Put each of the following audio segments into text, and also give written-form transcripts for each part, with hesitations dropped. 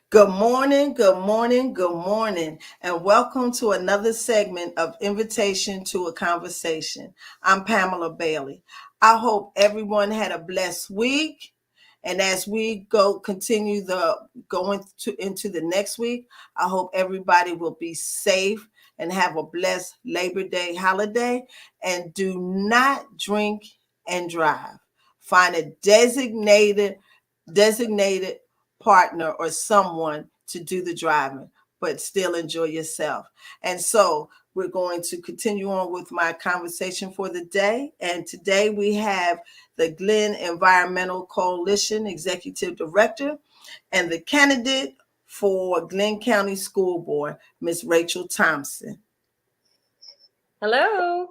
Good morning, good morning, good morning, and welcome to another segment of Invitation to a Conversation. I'm Pamela Bailey. I hope everyone had a blessed week. And as we continue the going to into the next week, I hope everybody will be safe and have a blessed Labor Day holiday. And do not drink and drive. Find a designated partner or someone to do the driving, but still enjoy yourself. And so we're going to continue on with my conversation for the day. And today we have the Glynn Environmental Coalition Executive Director and the candidate for Glynn County School Board, Miss Rachael Thompson. Hello.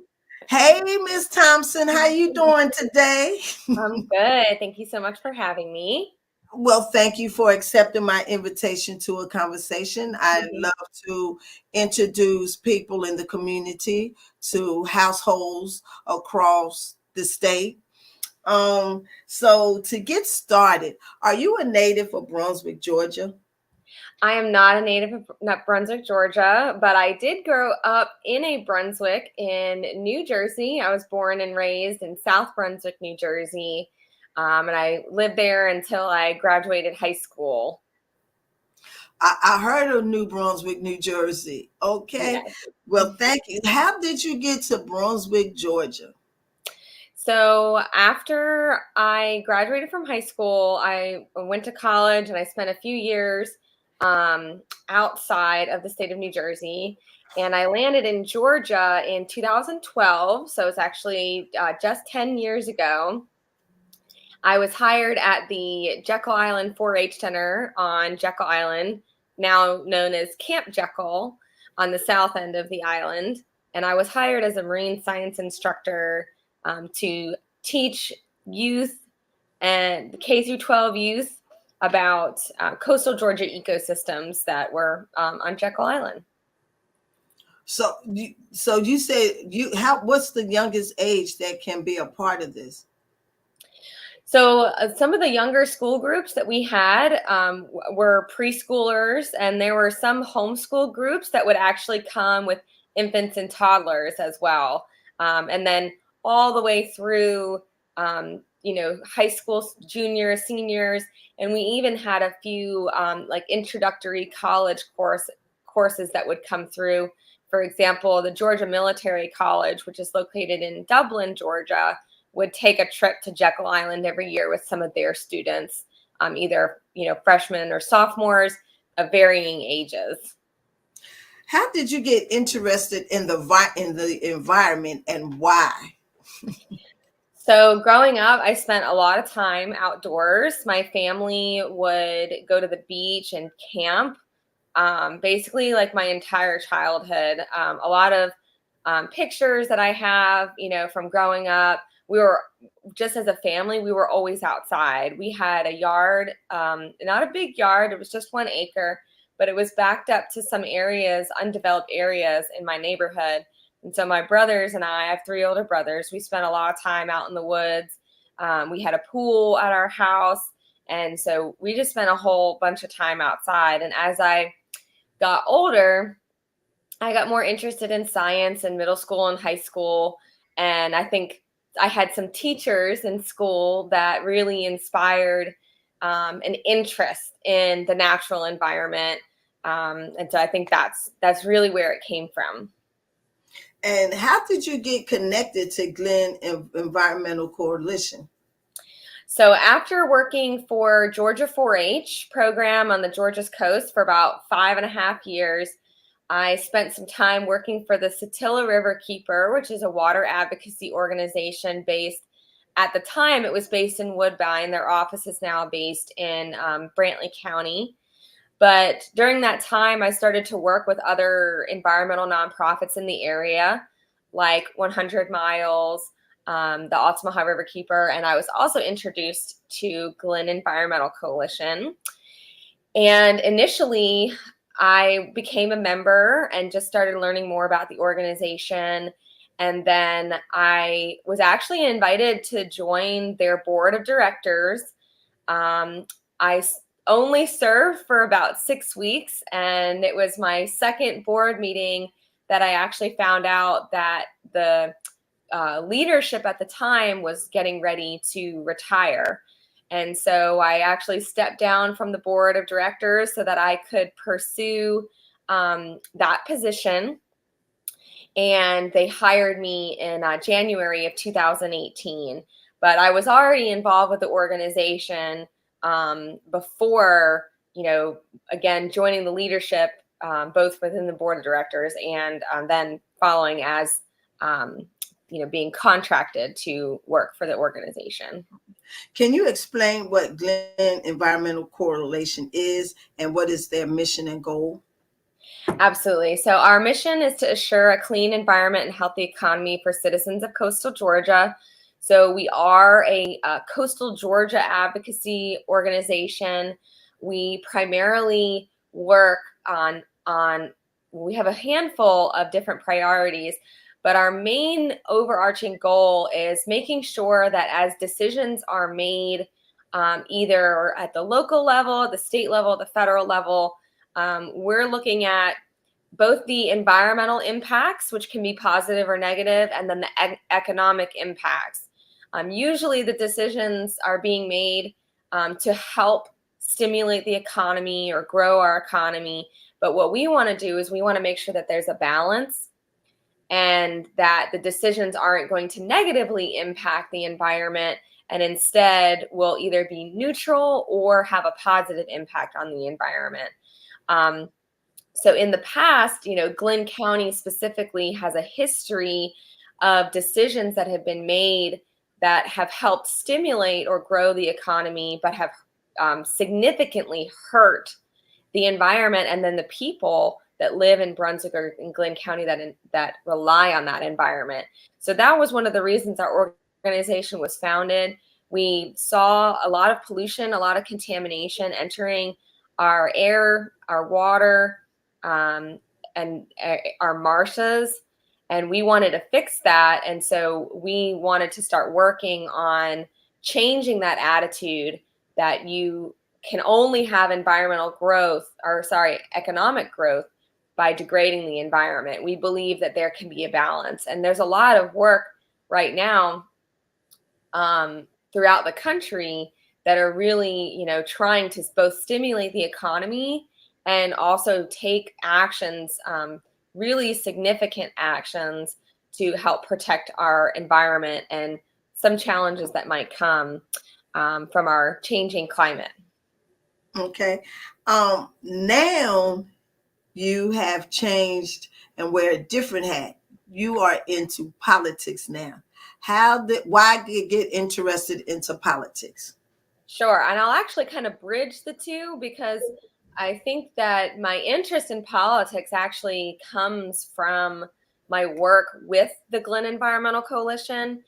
Hey, Miss Thompson, how you doing today? I'm good. Thank you so much for having me. Well, thank you for accepting my invitation to a conversation. I Mhm. love to introduce people in the community to households across the state. So to get started, are you a native of Brunswick, Georgia? I am not a native of Brunswick, Georgia, but I did grow up in a Brunswick in New Jersey. I was born and raised in South Brunswick, New Jersey, and I lived there until I graduated high school. I heard of New Brunswick, New Jersey. Okay. Yes. Well, thank you. How did you get to Brunswick, Georgia? So after I graduated from high school, I went to college and I spent a few years outside of the state of New Jersey. And I landed in Georgia in 2012. So it's actually just 10 years ago. I was hired at the Jekyll Island 4 H Center on Jekyll Island, now known as Camp Jekyll, on the south end of the island. And I was hired as a marine science instructor to teach youth and K through 12 youth about coastal Georgia ecosystems that were on Jekyll Island. So you say what's the youngest age that can be a part of this? So some of the younger school groups that we had were preschoolers, and there were some homeschool groups that would actually come with infants and toddlers as well. And then all the way through, high school juniors, seniors, and we even had a few like introductory college courses that would come through. For example, the Georgia Military College, which is located in Dublin, Georgia, would take a trip to Jekyll Island every year with some of their students, either freshmen or sophomores of varying ages. How did you get interested in the environment and why? So growing up, I spent a lot of time outdoors. My family would go to the beach and camp, basically like my entire childhood. A lot of pictures that I have, from growing up, we were just as a family, we were always outside. We had a yard, not a big yard, it was just 1 acre, but it was backed up to some areas, undeveloped areas in my neighborhood. And so my brothers and I have 3 older brothers. We spent a lot of time out in the woods. We had a pool at our house. And so we just spent a whole bunch of time outside. And as I got older, I got more interested in science in middle school and high school. And I think I had some teachers in school that really inspired an interest in the natural environment. And so I think that's really where it came from. And how did you get connected to Glynn Environmental Coalition? So after working for Georgia 4-H program on the Georgia's coast for about 5.5 years, I spent some time working for the Satilla River Keeper, which is a water advocacy organization based, at the time, it was based in Woodbine. Their office is now based in Brantley County. But during that time, I started to work with other environmental nonprofits in the area, like 100 Miles, the Altamaha River Keeper, and I was also introduced to Glynn Environmental Coalition. And initially, I became a member and just started learning more about the organization. And then I was actually invited to join their board of directors. I only served for about 6 weeks, and it was my second board meeting that I actually found out that the leadership at the time was getting ready to retire. And so I actually stepped down from the board of directors so that I could pursue that position. And they hired me in January of 2018. But I was already involved with the organization before, again, joining the leadership, both within the board of directors and then following as, being contracted to work for the organization. Can you explain what Glynn Environmental Coalition is and what is their mission and goal? Absolutely. So our mission is to assure a clean environment and healthy economy for citizens of coastal Georgia. So we are a coastal Georgia advocacy organization. We primarily work on we have a handful of different priorities, but our main overarching goal is making sure that as decisions are made, either at the local level, the state level, the federal level, we're looking at both the environmental impacts, which can be positive or negative, and then the economic impacts. Usually the decisions are being made to help stimulate the economy or grow our economy. But what we want to do is we want to make sure that there's a balance and that the decisions aren't going to negatively impact the environment and instead will either be neutral or have a positive impact on the environment. So in the past, Glynn County specifically has a history of decisions that have been made that have helped stimulate or grow the economy, but have significantly hurt the environment and then the people that live in Brunswick or in Glynn County that rely on that environment. So that was one of the reasons our organization was founded. We saw a lot of pollution, a lot of contamination entering our air, our water, and our marshes, and we wanted to fix that. And so we wanted to start working on changing that attitude that you can only have economic growth by degrading the environment. We believe that there can be a balance, and there's a lot of work right now throughout the country that are really, trying to both stimulate the economy and also take actions, really significant actions to help protect our environment and some challenges that might come from our changing climate. Okay. Now you have changed and wear a different hat. You are into politics now. Why did you get interested into politics? Sure. And I'll actually kind of bridge the two because I think that my interest in politics actually comes from my work with the Glynn Environmental Coalition.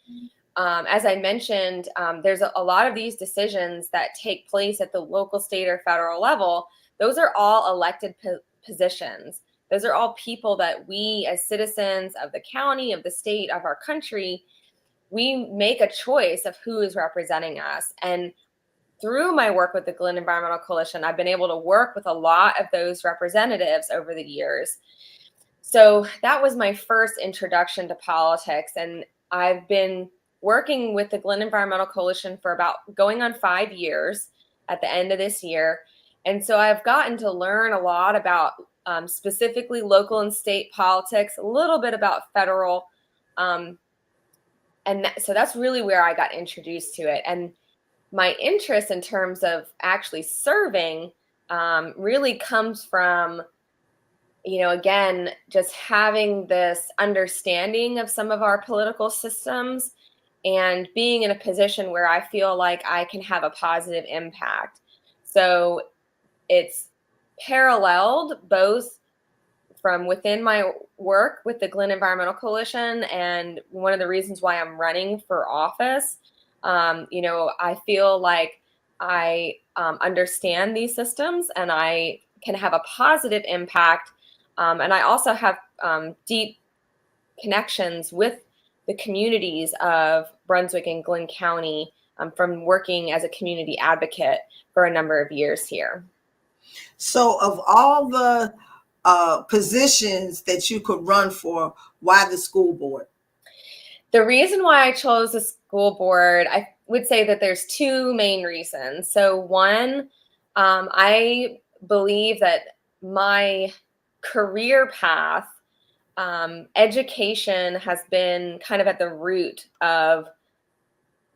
As I mentioned, there's a lot of these decisions that take place at the local, state, or federal level. Those are all elected positions. Those are all people that we as citizens of the county, of the state, of our country, we make a choice of who is representing us. And through my work with the Glynn Environmental Coalition, I've been able to work with a lot of those representatives over the years. So that was my first introduction to politics. And I've been working with the Glynn Environmental Coalition for about going on 5 years at the end of this year. And so I've gotten to learn a lot about specifically local and state politics, a little bit about federal. So that's really where I got introduced to it. And my interest in terms of actually serving really comes from, again, just having this understanding of some of our political systems and being in a position where I feel like I can have a positive impact. So it's paralleled both from within my work with the Glynn Environmental Coalition, and one of the reasons why I'm running for office. I feel like I understand these systems and I can have a positive impact. And I also have deep connections with the communities of Brunswick and Glynn County from working as a community advocate for a number of years here. So of all the positions that you could run for, why the school board? The reason why I chose the school board, I would say that there's two main reasons. So one, I believe that my career path, education has been kind of at the root of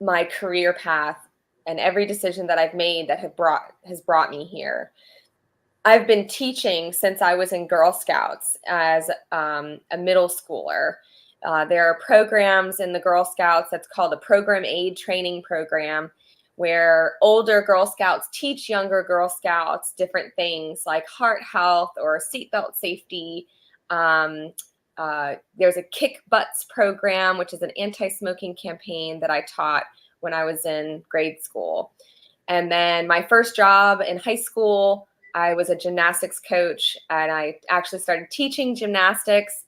my career path and every decision that I've made that has brought me here. I've been teaching since I was in Girl Scouts as a middle schooler. There are programs in the Girl Scouts that's called the Program Aid Training Program, where older Girl Scouts teach younger Girl Scouts different things like heart health or seatbelt safety. There's a Kick Butts program, which is an anti-smoking campaign that I taught when I was in grade school. And then my first job in high school, I was a gymnastics coach, and I actually started teaching gymnastics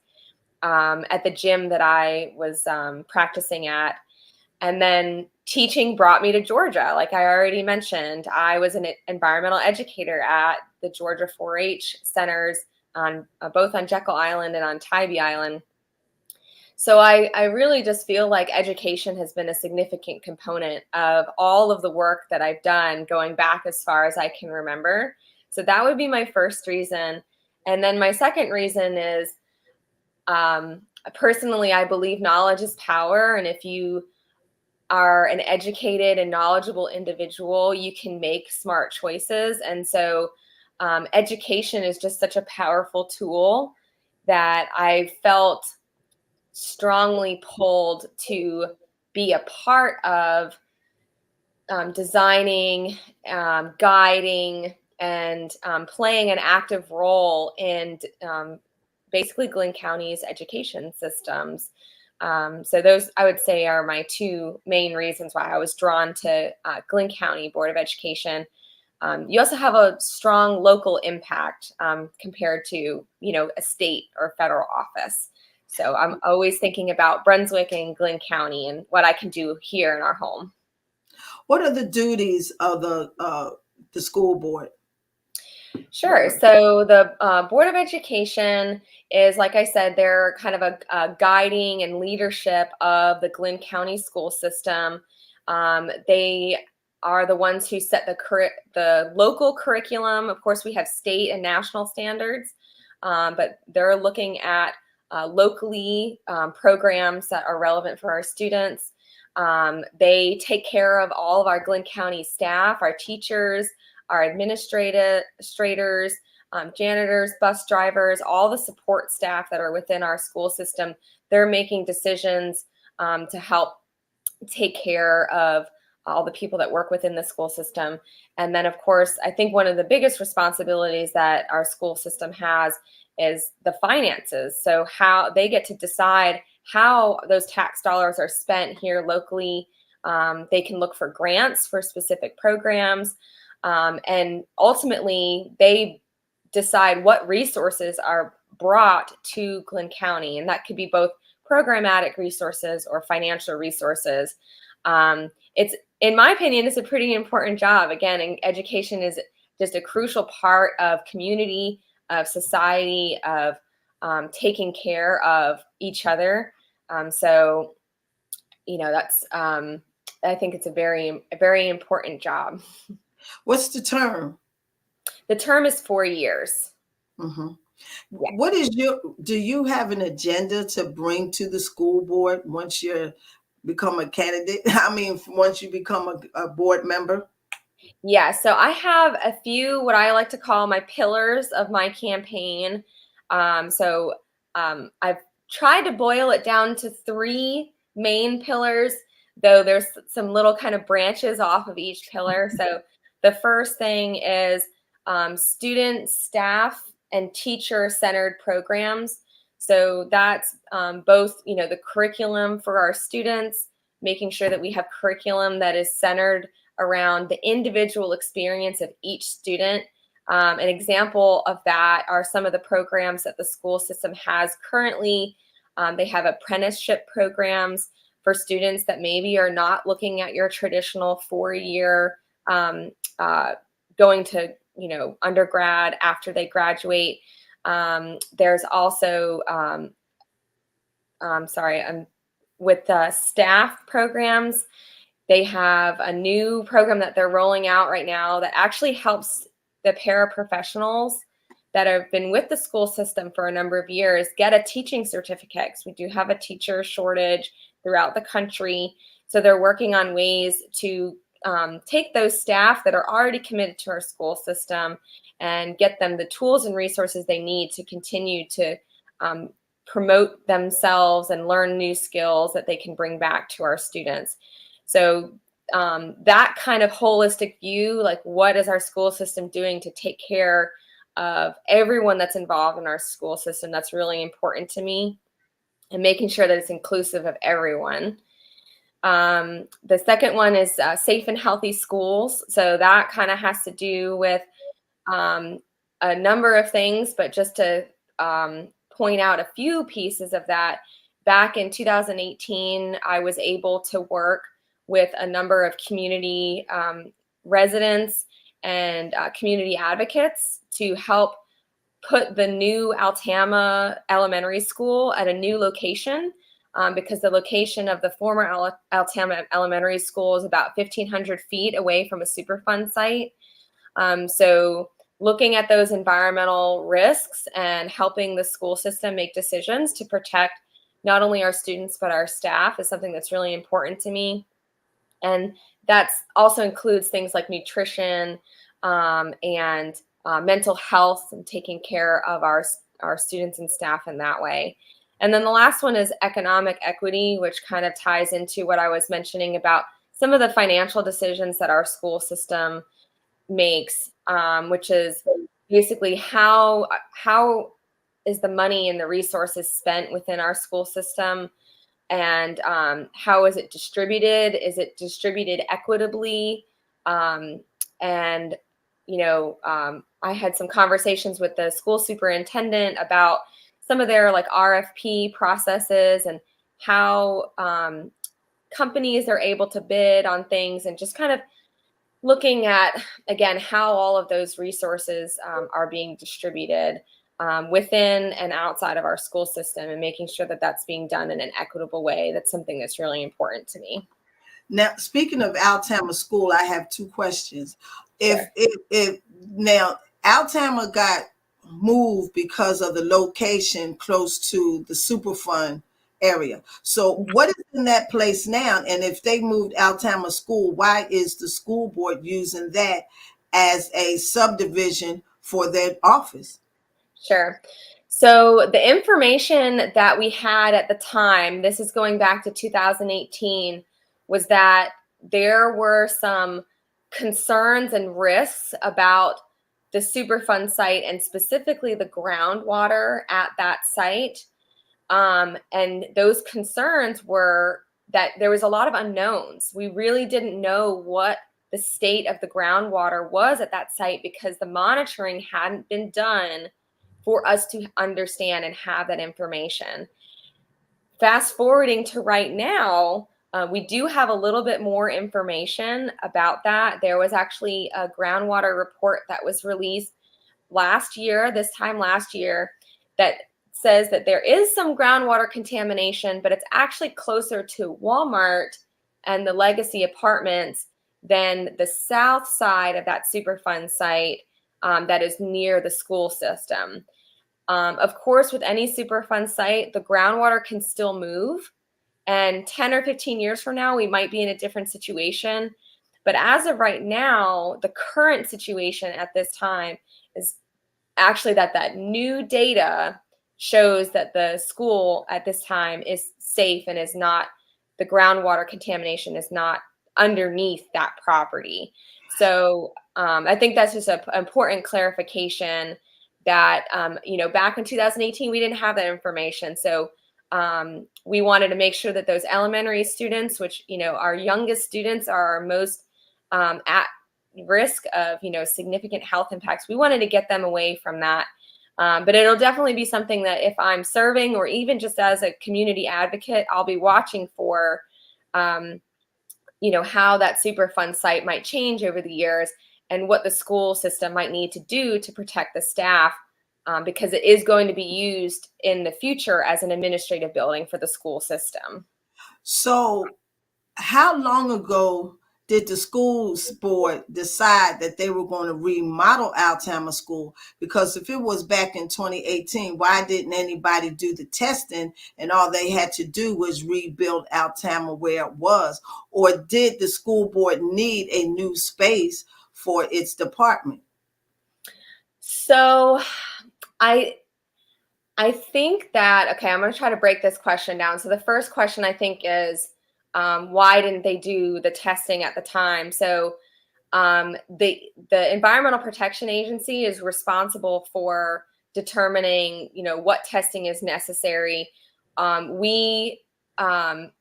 at the gym that I was practicing at. And then teaching brought me to Georgia. Like I already mentioned, I was an environmental educator at the Georgia 4-H centers on both on Jekyll Island and on Tybee Island. So I really just feel like education has been a significant component of all of the work that I've done going back as far as I can remember. So that would be my first reason. And then my second reason is personally, I believe knowledge is power. And if you are an educated and knowledgeable individual, you can make smart choices. And so education is just such a powerful tool that I felt strongly pulled to be a part of designing, guiding, and playing an active role in basically Glynn County's education systems. So those, I would say, are my two main reasons why I was drawn to Glynn County Board of Education. You also have a strong local impact compared to, a state or federal office. So I'm always thinking about Brunswick and Glynn County and what I can do here in our home. What are the duties of the school board? Sure. So the Board of Education is, like I said, they're kind of a guiding and leadership of the Glynn County school system. They are the ones who set the local curriculum. Of course, we have state and national standards, but they're looking at locally programs that are relevant for our students. They take care of all of our Glynn County staff, our teachers, our administrators, janitors, bus drivers, all the support staff that are within our school system. They're making decisions to help take care of all the people that work within the school system. And then, of course, I think one of the biggest responsibilities that our school system has is the finances. So how they get to decide how those tax dollars are spent here locally. They can look for grants for specific programs. And ultimately, they decide what resources are brought to Glynn County. And that could be both programmatic resources or financial resources. It's, in my opinion, it's a pretty important job. Again, and education is just a crucial part of community, of society, of taking care of each other. So, that's, I think it's a very important job. What's the term? The term is 4 years. Mm-hmm. Yeah. Do you have an agenda to bring to the school board once you become a candidate? I mean, once you become a board member? Yeah, so I have a few, what I like to call my pillars of my campaign. I've tried to boil it down to 3 main pillars, though there's some little kind of branches off of each pillar. So the first thing is student, staff, and teacher-centered programs. So that's both, the curriculum for our students, making sure that we have curriculum that is centered around the individual experience of each student. An example of that are some of the programs that the school system has currently. They have apprenticeship programs for students that maybe are not looking at your traditional 4-year going to, undergrad after they graduate. There's also, with staff programs. They have a new program that they're rolling out right now that actually helps the paraprofessionals that have been with the school system for a number of years get a teaching certificate, because we do have a teacher shortage throughout the country. So they're working on ways to take those staff that are already committed to our school system and get them the tools and resources they need to continue to promote themselves and learn new skills that they can bring back to our students. So that kind of holistic view, like what is our school system doing to take care of everyone that's involved in our school system, that's really important to me, and making sure that it's inclusive of everyone. The second one is safe and healthy schools. So that kind of has to do with a number of things, but just to point out a few pieces of that. Back in 2018, I was able to work with a number of community residents and community advocates to help put the new Altama Elementary School at a new location, because the location of the former Altama Elementary School is about 1,500 feet away from a Superfund site. So looking at those environmental risks and helping the school system make decisions to protect not only our students but our staff is something that's really important to me. And that also includes things like nutrition and mental health, and taking care of our students and staff in that way. And then the last one is economic equity, which kind of ties into what I was mentioning about some of the financial decisions that our school system makes, which is basically how is the money and the resources spent within our school system, and how is it distributed? Is it distributed equitably? And I had some conversations with the school superintendent about some of their like RFP processes and how companies are able to bid on things, and just kind of looking at, again, how all of those resources are being distributed within and outside of our school system, and making sure that that's being done in an equitable way. That's something that's really important to me. Now, speaking of Altama School, I have two questions. Sure. If now Altama got moved because of the location close to the Superfund area, so what is in that place now? And if they moved Altama School, why is the school board using that as a subdivision for their office? Sure. So the information that we had at the time, this is going back to 2018, was that there were some concerns and risks about the Superfund site, and specifically the groundwater at that site. And those concerns were that there was a lot of unknowns. We really didn't know what the state of the groundwater was at that site, because the monitoring hadn't been done for us to understand and have that information. Fast forwarding to right now, we do have a little bit more information about that. There was actually a groundwater report that was released this time last year, that says that there is some groundwater contamination, but it's actually closer to Walmart and the Legacy Apartments than the south side of that Superfund site that is near the school system. Of course, with any Superfund site, the groundwater can still move. And 10 or 15 years from now, we might be in a different situation. But as of right now, the current situation at this time is actually that new data shows that the school at this time is safe, and is not, the groundwater contamination is not underneath that property. So I think that's just an important clarification that, back in 2018, we didn't have that information. So we wanted to make sure that those elementary students, which, our youngest students are our most at risk of, significant health impacts, we wanted to get them away from that. But it'll definitely be something that if I'm serving, or even just as a community advocate, I'll be watching for how that Superfund site might change over the years and what the school system might need to do to protect the staff, because it is going to be used in the future as an administrative building for the school system. So how long ago did the schools board decide that they were going to remodel Altama School? Because if it was back in 2018, why didn't anybody do the testing and all they had to do was rebuild Altama where it was? Or did the school board need a new space for its department? So I think that, okay, I'm going to try to break this question down. So the first question I think is, why didn't they do the testing at the time? So the Environmental Protection Agency is responsible for determining, what testing is necessary. And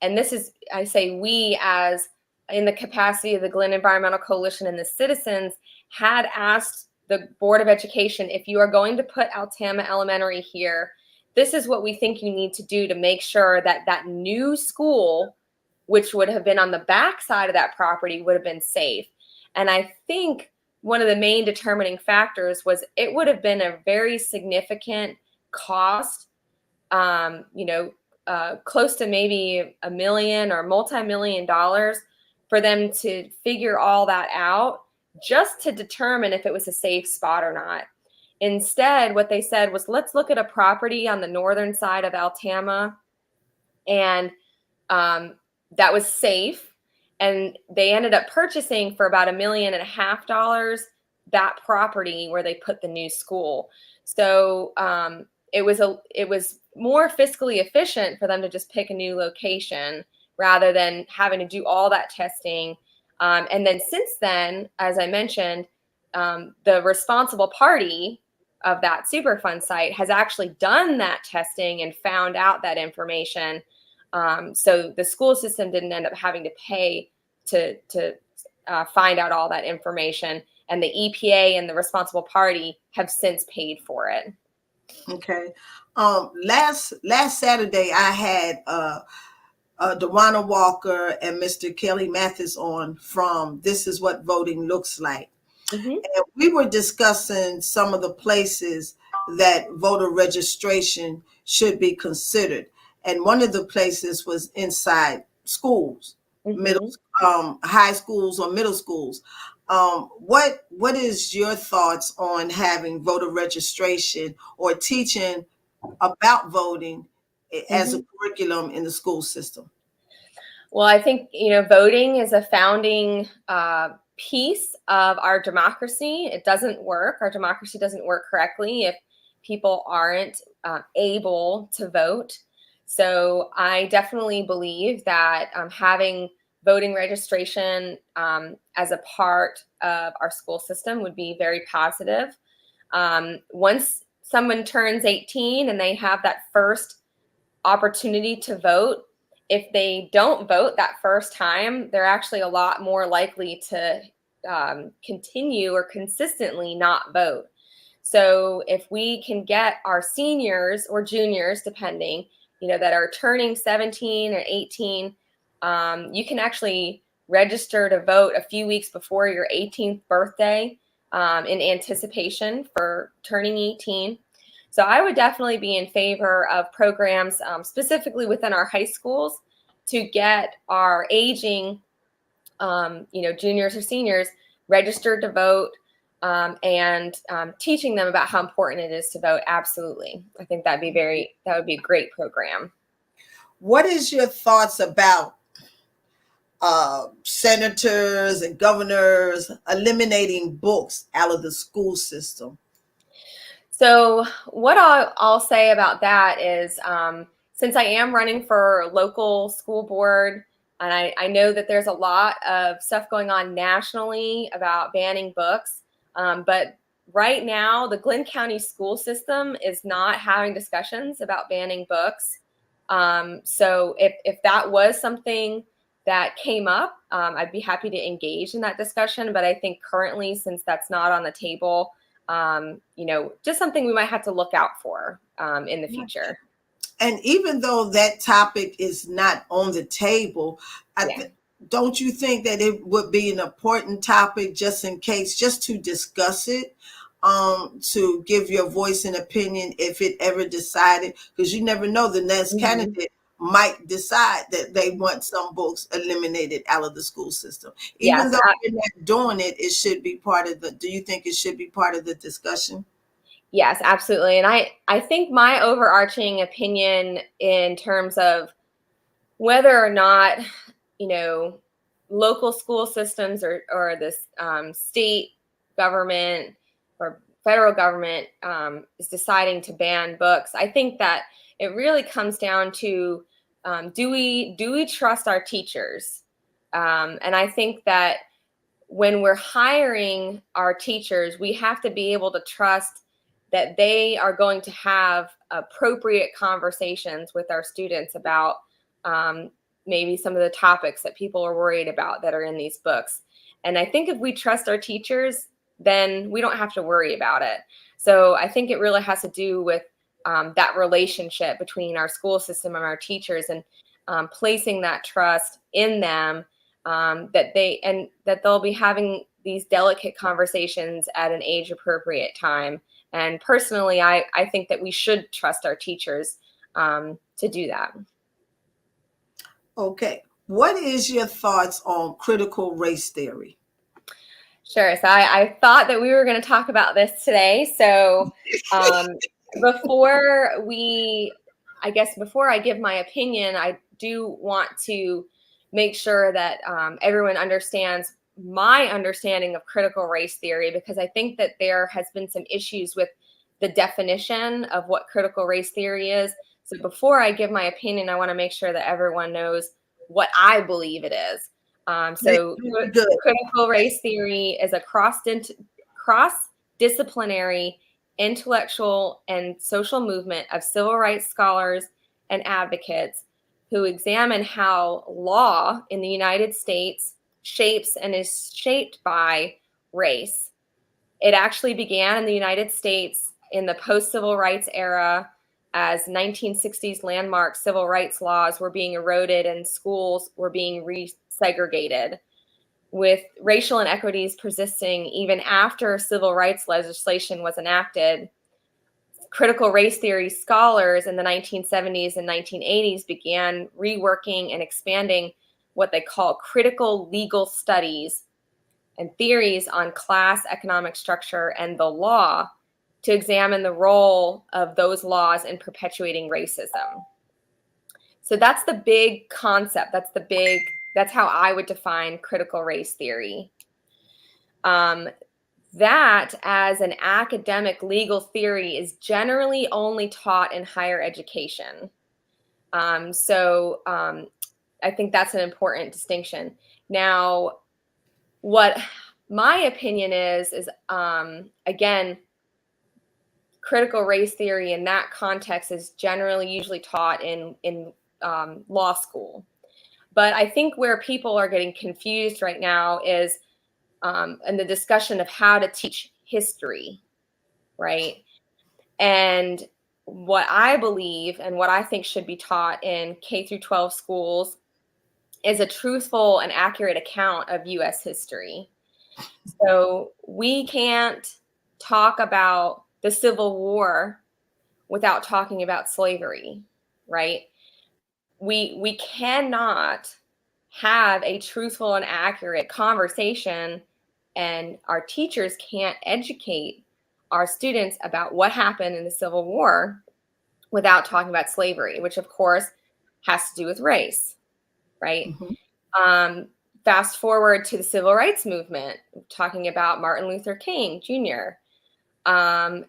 this is, I say we as in the capacity of the Glynn Environmental Coalition and the citizens, had asked the Board of Education, if you are going to put Altama Elementary here, this is what we think you need to do to make sure that that new school, which would have been on the back side of that property, would have been safe. And I think one of the main determining factors was it would have been a very significant cost, close to maybe $1 million or multi-million dollars for them to figure all that out just to determine if it was a safe spot or not. Instead, what they said was, let's look at a property on the northern side of Altama, and that was safe. And they ended up purchasing for about $1.5 million that property where they put the new school. So it was more fiscally efficient for them to just pick a new location rather than having to do all that testing. And then since then, as I mentioned, the responsible party of that Superfund site has actually done that testing and found out that information. So the school system didn't end up having to pay to find out all that information, and the EPA and the responsible party have since paid for it. Okay. Last Saturday, I had Dewana Walker and Mr. Kelly Mathis on from This Is What Voting Looks Like. Mm-hmm. And we were discussing some of the places that voter registration should be considered. And one of the places was inside schools, mm-hmm. High schools or middle schools. What is your thoughts on having voter registration or teaching about voting as a curriculum in the school system? Well, I think, voting is a founding piece of our democracy. It doesn't work. Our democracy doesn't work correctly if people aren't able to vote. So I definitely believe that having voting registration as a part of our school system would be very positive. Once someone turns 18 and they have that first opportunity to vote, if they don't vote that first time, they're actually a lot more likely to continue or consistently not vote. So if we can get our seniors or juniors, depending, that are turning 17 or 18, you can actually register to vote a few weeks before your 18th birthday in anticipation for turning 18. So I would definitely be in favor of programs specifically within our high schools to get our aging, juniors or seniors registered to vote and teaching them about how important it is to vote. Absolutely. I think that would be a great program. What is your thoughts about senators and governors eliminating books out of the school system? So what I'll say about that is, since I am running for local school board, and I know that there's a lot of stuff going on nationally about banning books, but right now the Glynn County school system is not having discussions about banning books. So if that was something that came up, I'd be happy to engage in that discussion. But I think currently, since that's not on the table, just something we might have to look out for in the future. And even though that topic is not on the table, Yeah. don't you think that it would be an important topic just in case, just to discuss it, to give your voice and opinion if it ever decided, because you never know, the next Mhm. candidate might decide that they want some books eliminated out of the school system. Even Yes, though we're not doing it, it should be part of the, do you think it should be part of the discussion? yes, absolutely. And I think my overarching opinion in terms of whether or not, you know, local school systems or this state government or federal government is deciding to ban books, I think that it really comes down to do we trust our teachers? And I think that when we're hiring our teachers, we have to be able to trust that they are going to have appropriate conversations with our students about um, maybe some of the topics that people are worried about that are in these books. And I think if we trust our teachers, then we don't have to worry about it. So I think it really has to do with that relationship between our school system and our teachers, and placing that trust in them, that they'll be having these delicate conversations at an age appropriate time. And personally, I think that we should trust our teachers to do that. Okay. What is your thoughts on critical race theory? Sure. So I thought that we were going to talk about this today. So um, before we, I guess, before I give my opinion, I do want to make sure that everyone understands my understanding of critical race theory, because I think that there has been some issues with the definition of what critical race theory is. So before I give my opinion, I want to make sure that everyone knows what I believe it is. So Very good. critical race theory is a cross-disciplinary intellectual and social movement of civil rights scholars and advocates who examine how law in the United States shapes and is shaped by race. It actually began in the United States in the post-civil rights era, as 1960s landmark civil rights laws were being eroded and schools were being resegregated, with racial inequities persisting even after civil rights legislation was enacted. Critical race theory scholars in the 1970s and 1980s began reworking and expanding what they call critical legal studies and theories on class, economic structure, and the law to examine the role of those laws in perpetuating racism. So that's the big concept. That's how I would define critical race theory. That, as an academic legal theory, is generally only taught in higher education. I think that's an important distinction. Now, what my opinion is again, critical race theory in that context is generally usually taught in law school. But I think where people are getting confused right now is in the discussion of how to teach history, right? And what I believe and what I think should be taught in K through 12 schools is a truthful and accurate account of U.S. history. So we can't talk about the Civil War without talking about slavery, right? We cannot have a truthful and accurate conversation, and our teachers can't educate our students about what happened in the Civil War without talking about slavery, which of course has to do with race, right? Mhm. Fast forward to the civil rights movement, talking about Martin Luther King Jr.,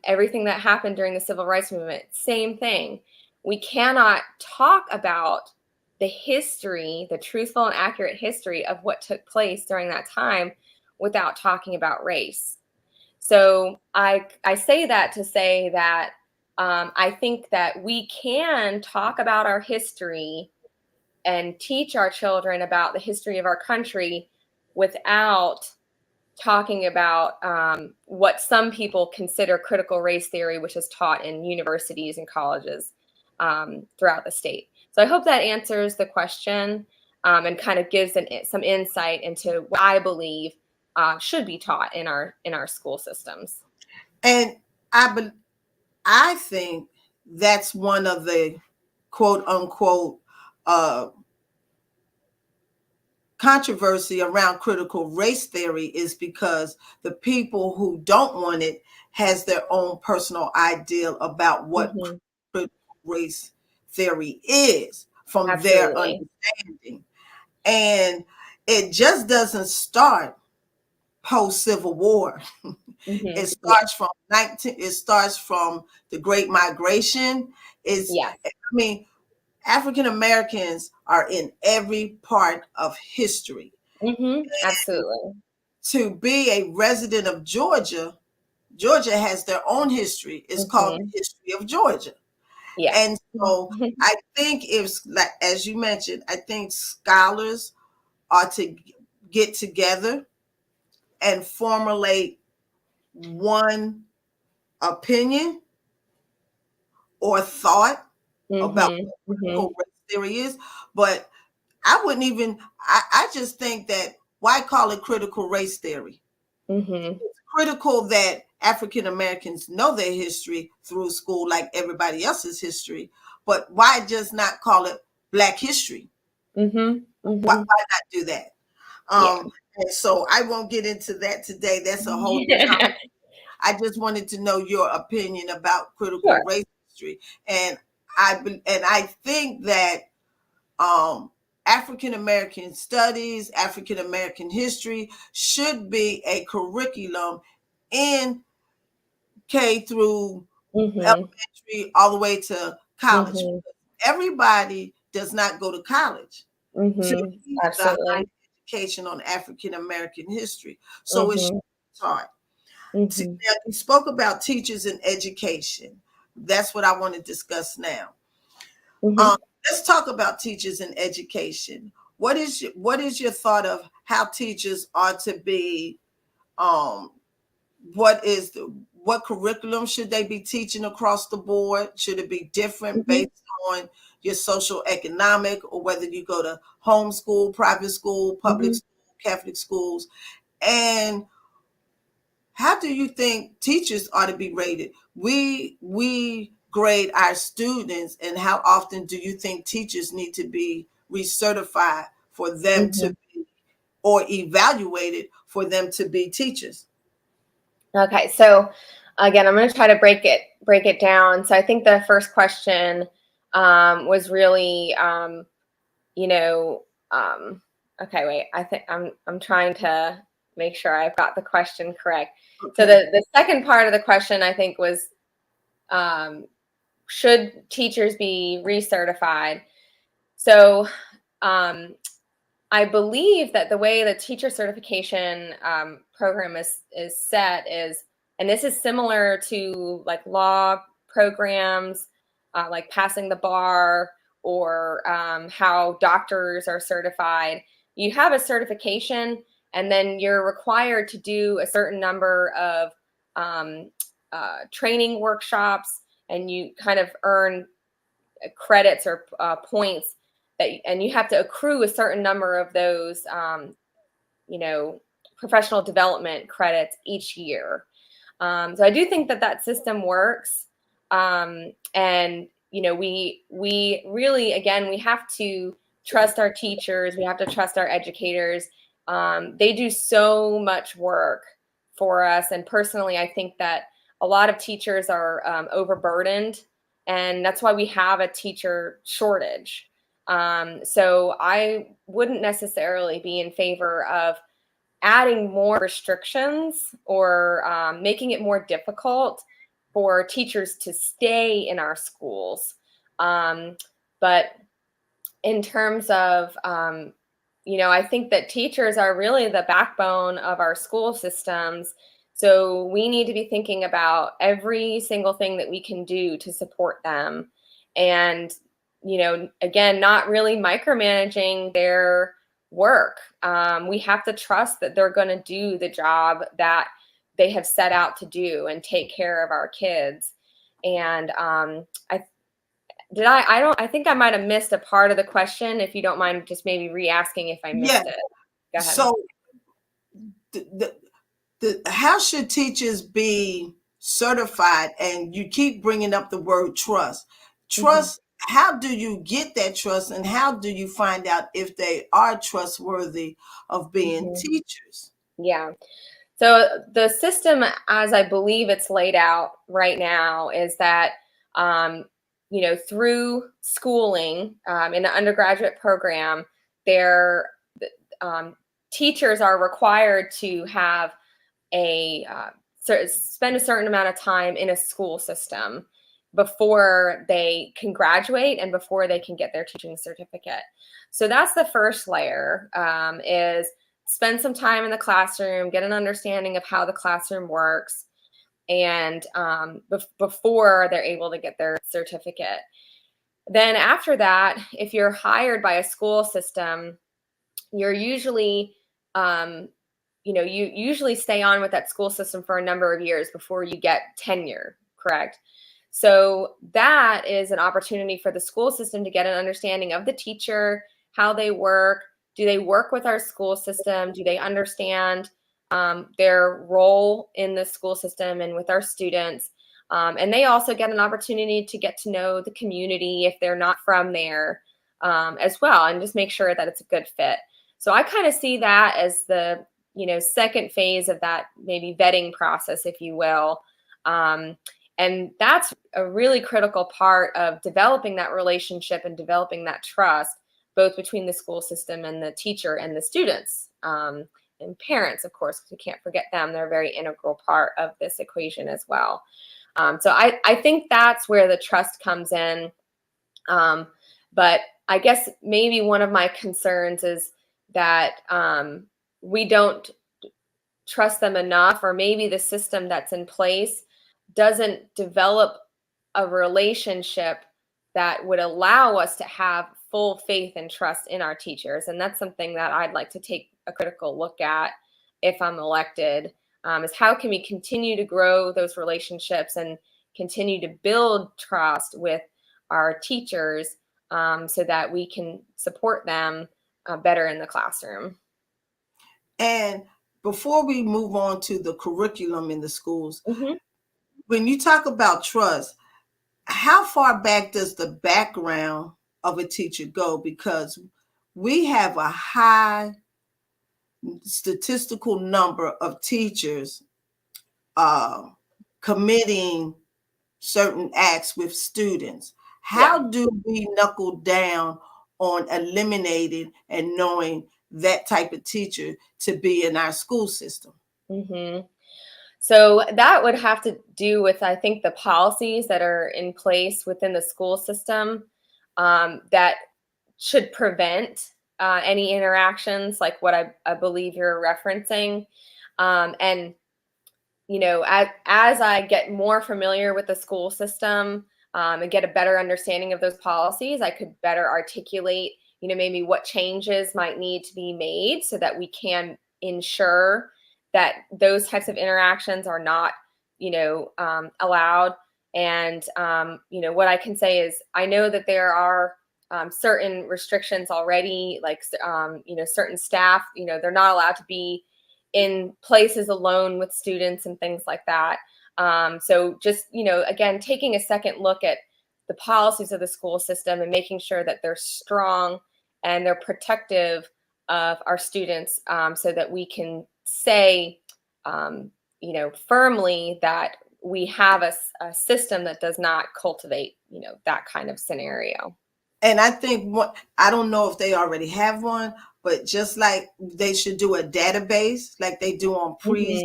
everything that happened during the civil rights movement, same thing. We cannot talk about the history, the truthful and accurate history of what took place during that time without talking about race. So I say that to say that I think that we can talk about our history and teach our children about the history of our country without talking about what some people consider critical race theory, which is taught in universities and colleges. throughout the state. So I hope that answers the question and kind of gives some insight into what I believe should be taught in our school systems. And I think that's one of the quote unquote controversy around critical race theory is because the people who don't want it has their own personal ideal about what Mm-hmm. critical race theory is from their Absolutely. understanding. And it just doesn't start post Civil War. Mm-hmm. It Yeah. starts from the Great Migration. Yes. I mean, African Americans are in every part of history. Mm-hmm. Absolutely. To be a resident of Georgia, Georgia has their own history. It's called Mm-hmm. the history of Georgia. Yeah. And so I think if, like, as you mentioned, I think scholars are to get together and formulate one opinion or thought about Mm-hmm. what Mm-hmm. critical race theory is. But I wouldn't even, I just think that why call it critical race theory? Mm-hmm. It's critical that African Americans know their history through school like everybody else's history, but why just not call it Black history? Mm-hmm. Why Mm-hmm. not do that? Yeah. And so I won't get into that today. That's a whole new topic. I just wanted to know your opinion about critical Sure. race history, and I think that African American studies, African American history should be a curriculum in K through Mm-hmm. elementary all the way to college. Mm-hmm. Everybody does not go to college to Mm-hmm. get the high Absolutely. education on African American history. So it should Mm-hmm. be taught. Mm-hmm. Now, you spoke about teachers and education. That's what I want to discuss now. Um, Mm-hmm. let's talk about teachers and education. What is your thought of how teachers are to be? Um, what curriculum should they be teaching across the board? Should it be different Mm-hmm. based on your social economic, or whether you go to homeschool, private school, public Mm-hmm. school, Catholic schools? And how do you think teachers ought to be rated? We grade our students, and how often do you think teachers need to be recertified for them to Mm-hmm. be, or evaluated for them to be teachers? Okay, so again, I'm going to try to break it down. So I think the first question was really, you know, okay, wait. I think I'm trying to make sure I've got the question correct. So Okay. the second part of the question I think was, should teachers be recertified? So um, I believe that the way the teacher certification program is set is, and this is similar to like law programs, like passing the bar, or how doctors are certified. You have a certification, and then you're required to do a certain number of um, training workshops, and you kind of earn credits or points and you have to accrue a certain number of those, you know, professional development credits each year. So I do think that system works. And, you know, we really, again, we have to trust our teachers. We have to trust our educators. They do so much work for us. And personally, I think that a lot of teachers are overburdened, and that's why we have a teacher shortage. So I wouldn't necessarily be in favor of adding more restrictions or making it more difficult for teachers to stay in our schools. But in terms of, you know, I think that teachers are really the backbone of our school systems. So we need to be thinking about every single thing that we can do to support them. And, you know, again, not really micromanaging their work. We have to trust that they're going to do the job that they have set out to do and take care of our kids. And I think I might have missed a part of the question. If you don't mind just maybe re-asking if I Yeah. missed it. Go ahead. So how should teachers be certified? And you keep bringing up the word trust. Trust, how do you get that trust, and how do you find out if they are trustworthy of being teachers? Yeah. So the system, as I believe it's laid out right now, is that through schooling in the undergraduate program, their teachers are required to have spend a certain amount of time in a school system before they can graduate and before they can get their teaching certificate. So that's the first layer, is spend some time in the classroom, get an understanding of how the classroom works, and before they're able to get their certificate. Then after that, if you're hired by a school system, you're usually you usually stay on with that school system for a number of years before you get tenure, correct? So that is an opportunity for the school system to get an understanding of the teacher, how they work. Do they work with our school system? Do they understand their role in the school system and with our students? And they also get an opportunity to get to know the community if they're not from there as well, and just make sure that it's a good fit. So I kind of see that as the second phase of that maybe vetting process, if you will. And that's a really critical part of developing that relationship and developing that trust, both between the school system and the teacher and the students, and parents, of course, because we can't forget them. They're a very integral part of this equation as well. So I think that's where the trust comes in. But I guess maybe one of my concerns is that we don't trust them enough, or maybe the system that's in place doesn't develop a relationship that would allow us to have full faith and trust in our teachers. And that's something that I'd like to take a critical look at if I'm elected, is how can we continue to grow those relationships and continue to build trust with our teachers, so that we can support them better in the classroom. And before we move on to the curriculum in the schools, Mm-hmm. when you talk about trust, how far back does the background of a teacher go? Because we have a high statistical number of teachers committing certain acts with students. Yeah. How do we knuckle down on eliminating and knowing that type of teacher to be in our school system? Mm-hmm. So that would have to do with, I think, the policies that are in place within the school system that should prevent any interactions like what I believe you're referencing. And as I get more familiar with the school system and get a better understanding of those policies, I could better articulate, maybe what changes might need to be made so that we can ensure that those types of interactions are not, allowed. And, what I can say is I know that there are certain restrictions already, like, certain staff, they're not allowed to be in places alone with students and things like that. So just, again, taking a second look at the policies of the school system and making sure that they're strong and they're protective of our students, so that we can say, firmly that we have a system that does not cultivate, that kind of scenario. And I think I don't know if they already have one, but just like they should do a database like they do on police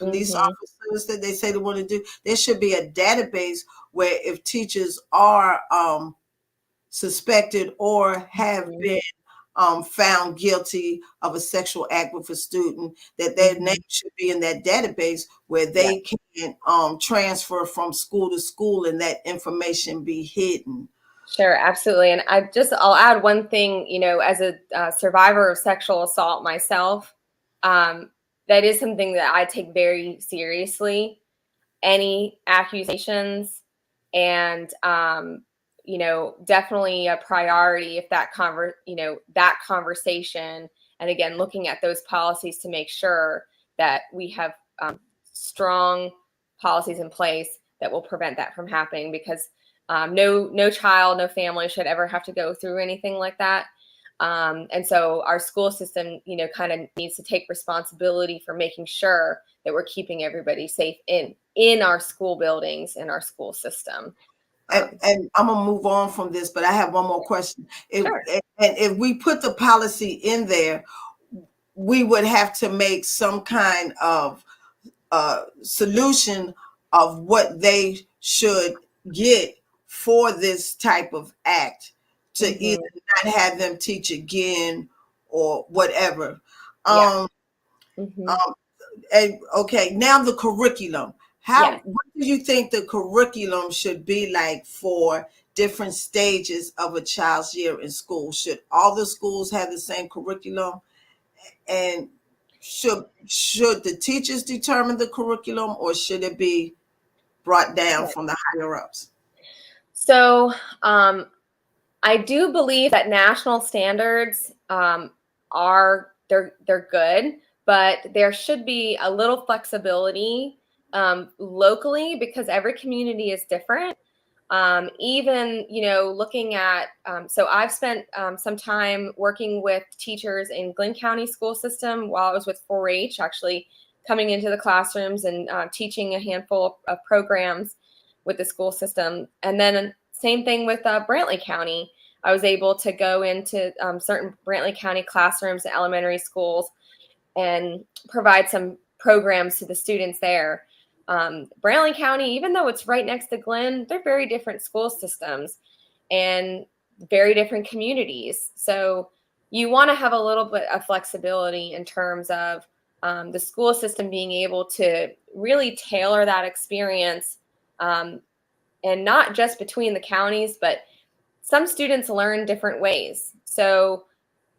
Mm-hmm. officers that they say they want to do, there should be a database where if teachers are suspected or have Mm-hmm. been found guilty of a sexual act with a student, that their Mm-hmm. name should be in that database where Yeah. they can transfer from school to school and that information be hidden. Sure, absolutely. And I'll add one thing, as a survivor of sexual assault myself, that is something that I take very seriously. Any accusations and definitely a priority if that conversation, and again, looking at those policies to make sure that we have strong policies in place that will prevent that from happening, because no child, no family should ever have to go through anything like that. And so our school system, kind of needs to take responsibility for making sure that we're keeping everybody safe in our school buildings, in our school system. And I'm gonna move on from this, but I have one more question. Sure. If we put the policy in there, we would have to make some kind of solution of what they should get for this type of act to either not have them teach again or whatever. Yeah. And okay, now the curriculum. What do you think the curriculum should be like for different stages of a child's year in school? Should all the schools have the same curriculum? And should the teachers determine the curriculum, or should it be brought down from the higher ups? So I do believe that national standards they're good, but there should be a little flexibility locally, because every community is different. Even, looking at, so I've spent some time working with teachers in Glynn County school system while I was with 4-H, actually coming into the classrooms and teaching a handful of programs with the school system. And then same thing with Brantley County. I was able to go into certain Brantley County classrooms and elementary schools and provide some programs to the students there. Brantley County, even though it's right next to Glynn, they're very different school systems and very different communities. So you want to have a little bit of flexibility in terms of the school system being able to really tailor that experience, and not just between the counties, but some students learn different ways. So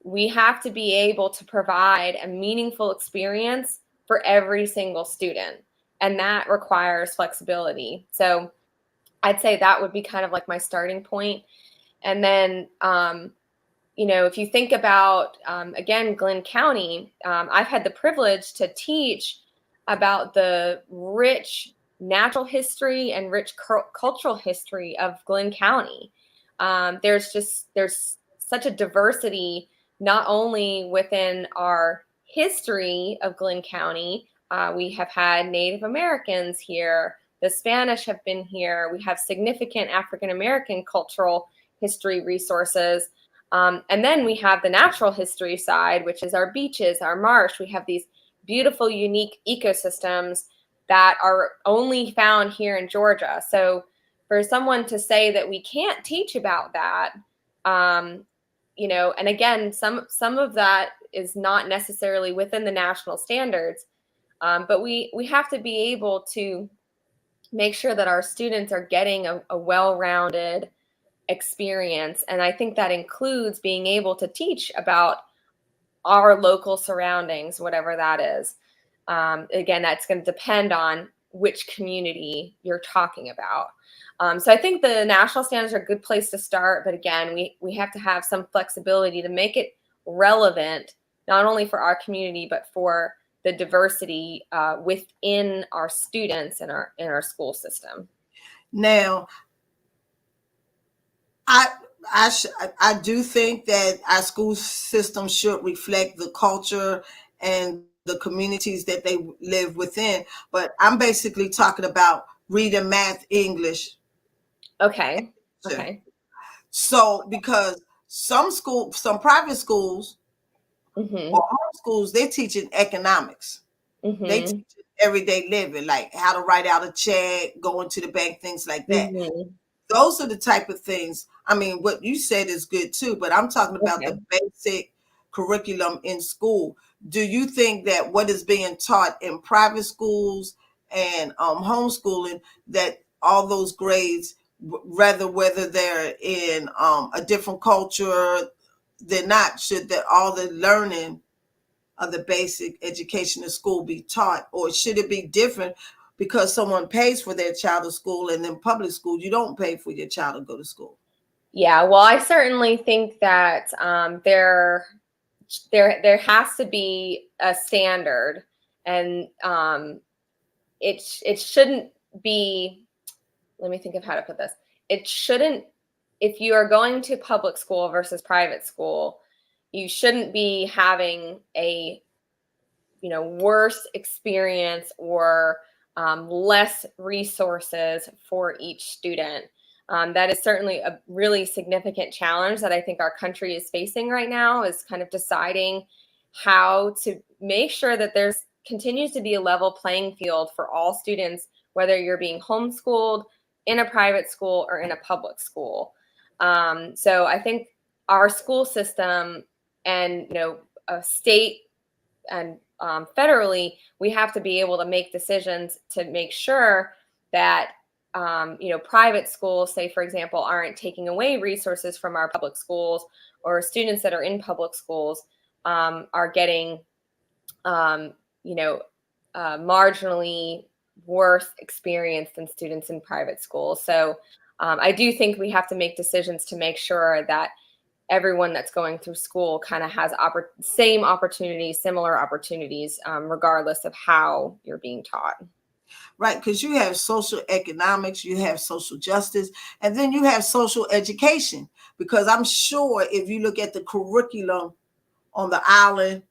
we have to be able to provide a meaningful experience for every single student. And that requires flexibility. So I'd say that would be kind of like my starting point. And then, if you think about, again, Glynn County, I've had the privilege to teach about the rich natural history and rich cultural history of Glynn County. There's such a diversity, not only within our history of Glynn County. We have had Native Americans here. The Spanish have been here. We have significant African American cultural history resources. And then we have the natural history side, which is our beaches, our marsh. We have these beautiful, unique ecosystems that are only found here in Georgia. So for someone to say that we can't teach about that, and again, some of that is not necessarily within the national standards. But we have to be able to make sure that our students are getting a well-rounded experience. And I think that includes being able to teach about our local surroundings, whatever that is. Again, that's going to depend on which community you're talking about. So I think the national standards are a good place to start. But again, we have to have some flexibility to make it relevant, not only for our community, but for the diversity within our students in our school system. Now, I do think that our school system should reflect the culture and the communities that they live within. But I'm basically talking about reading, math, English. Okay. So because some private schools or home schools, they're teaching economics. They teach everyday living, like how to write out a check, going to the bank, things like that. Those are the type of things. I mean, what you said is good too, but I'm talking about the basic curriculum in school. Do you think that what is being taught in private schools and homeschooling, that all those grades, whether they're in a different culture, they're not, should that all the learning of the basic education in school be taught, or should it be different because someone pays for their child to school, and in public school you don't pay for your child to go to school? Yeah, well, I certainly think that there has to be a standard, and it shouldn't be. Let me think of how to put this. It shouldn't, if you are going to public school versus private school, you shouldn't be having a worse experience or less resources for each student. That is certainly a really significant challenge that I think our country is facing right now, is kind of deciding how to make sure that there's continues to be a level playing field for all students, whether you're being homeschooled in a private school or in a public school. So I think our school system and a state and federally, we have to be able to make decisions to make sure that private schools, say for example, aren't taking away resources from our public schools, or students that are in public schools are getting marginally worse experience than students in private schools. So I do think we have to make decisions to make sure that everyone that's going through school kind of has same opportunities, similar opportunities, regardless of how you're being taught. Right, because you have social economics, you have social justice, and then you have social education. Because I'm sure if you look at the curriculum on the island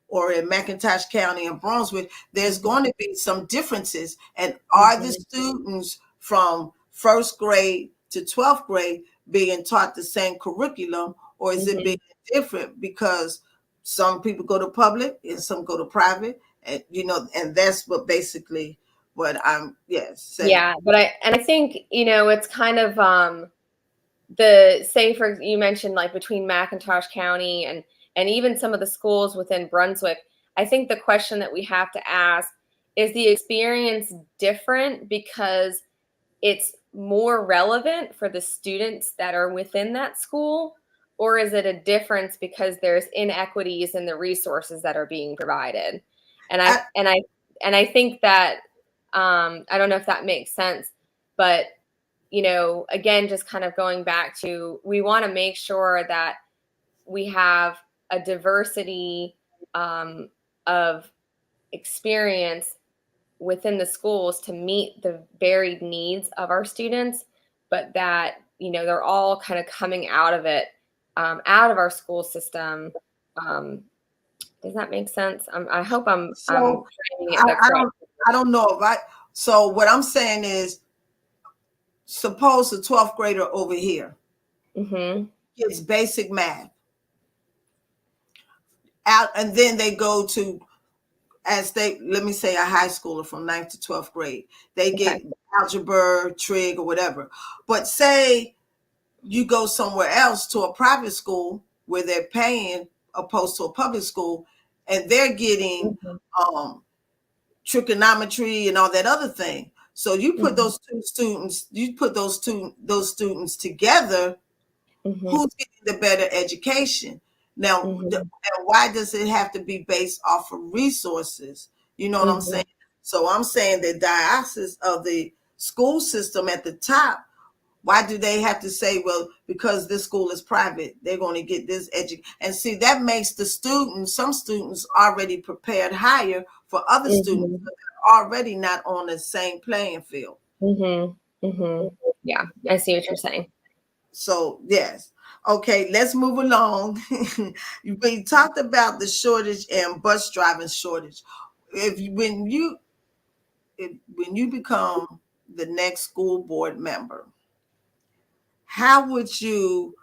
or in McIntosh County and Brunswick, there's going to be some differences. And are the students from first grade to 12th grade being taught the same curriculum, or is it being different because some people go to public and some go to private? And and that's what basically what I'm saying. Yeah, but I think it's kind of you mentioned like between McIntosh County and even some of the schools within Brunswick. I think the question that we have to ask is, the experience different because it's more relevant for the students that are within that school, or is it a difference because there's inequities in the resources that are being provided? And I think that I don't know if that makes sense, but again, just kind of going back to, we want to make sure that we have a diversity of experience within the schools to meet the varied needs of our students, but that they're all kind of coming out of it, out of our school system. Does that make sense? I hope I'm framing it the correct. I don't know if so what I'm saying is, suppose the 12th grader over here gets basic math out, and then they go to, let me say a high schooler from 9th to 12th grade, they get algebra, trig, or whatever. But say you go somewhere else to a private school where they're paying opposed to a public school, and they're getting trigonometry and all that other thing. So you put those two students, those students together, who's getting the better education? Now, and why does it have to be based off of resources? You know what I'm saying? So I'm saying the diocese of the school system at the top, why do they have to say, well, because this school is private, they're going to get this education? And see, that makes some students already prepared higher for other students, but they're already not on the same playing field. Yeah, I see what you're saying. So, yes. Okay, let's move along. We talked about the shortage and bus driving shortage. When you become the next school board member, how would you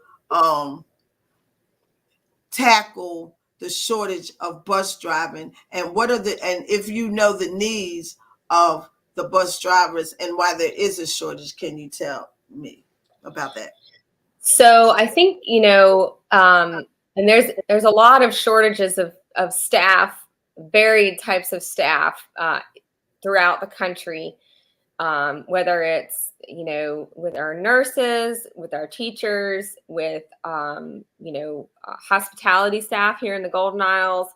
tackle the shortage of bus driving, and if you know the needs of the bus drivers and why there is a shortage, can you tell me about that? So I think, and there's a lot of shortages of staff, varied types of staff throughout the country, whether it's, with our nurses, with our teachers, with, hospitality staff here in the Golden Isles.